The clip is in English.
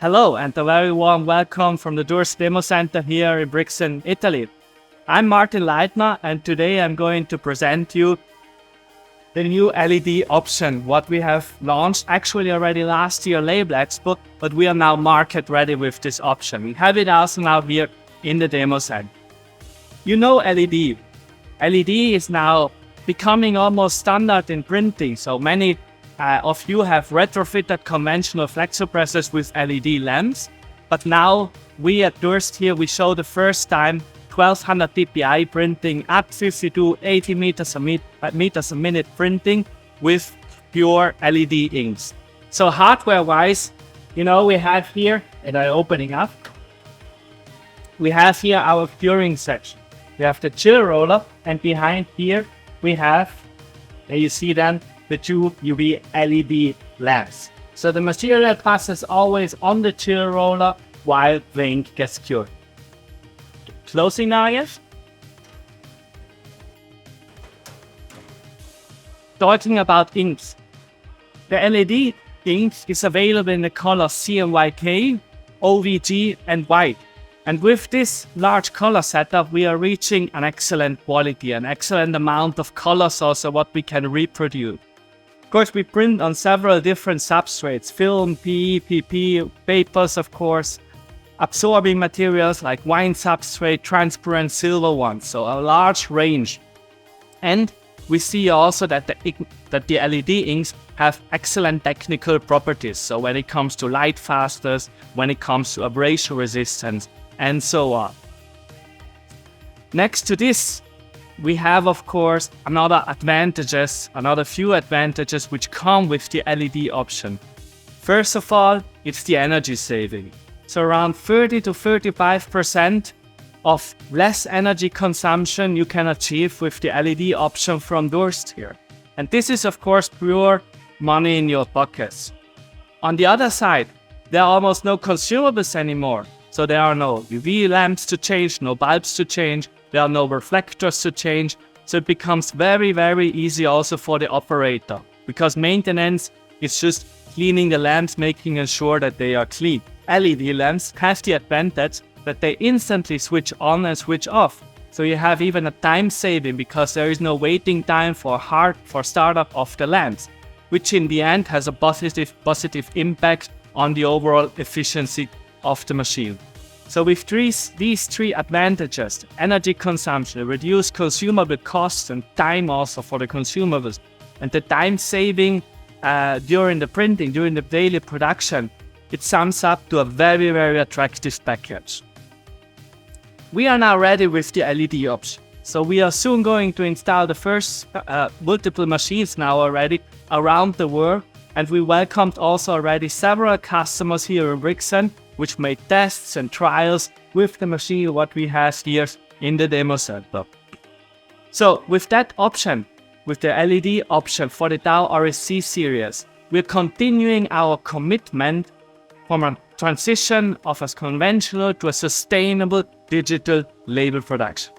Hello and a very warm welcome from the Durst demo center here in Brixen, Italy. I'm Martin Leitner and today I'm going to present you the new LED option, what we have launched actually already last year Label Expo, but we are now market ready with this option. We have it also now here in the demo center. You know LED. LED is now becoming almost standard in printing, so many of you have retrofitted conventional flexo presses with LED lamps, but now we at Durst here, we show the first time 1200 dpi printing at 50-80 meters a minute printing with pure LED inks. So hardware wise, you know, we have here, and I'm opening up, we have here our curing section. We have the chill roller, and behind here we have, there you see then, the two UV LED lamps. So the material passes always on the chill roller while the ink gets cured. Closing now, yes? Talking about inks. The LED ink is available in the colors CMYK, OVG and white. And with this large color setup, we are reaching an excellent quality, an excellent amount of colors also what we can reproduce. Of course, we print on several different substrates, film, PE, PP, papers, of course, absorbing materials like wine substrate, transparent silver ones, so a large range. And we see also that the LED inks have excellent technical properties. So when it comes to light fastness, when it comes to abrasion resistance, and so on. Next to this, we have, of course, another few advantages which come with the LED option. First of all, it's the energy saving. So around 30 to 35% of less energy consumption you can achieve with the LED option from Durst here. And this is, of course, pure money in your pockets. On the other side, there are almost no consumables anymore. So there are no UV lamps to change, no bulbs to change, there are no reflectors to change. So it becomes very, very easy also for the operator, because maintenance is just cleaning the lamps, making sure that they are clean. LED lamps have the advantage that they instantly switch on and switch off. So you have even a time saving because there is no waiting time for startup of the lamps, which in the end has a positive impact on the overall efficiency of the machine. So with these three advantages, energy consumption, reduced consumable costs and time also for the consumables, and the time saving during the printing, during the daily production, it sums up to a very, very attractive package. We are now ready with the LED option. So we are soon going to install the first multiple machines now already around the world. And we welcomed also already several customers here in Brixen, which made tests and trials with the machine what we have here in the demo center. So with that option, with the LED option for the Tau RSC series, we're continuing our commitment from a transition of a conventional to a sustainable digital label production.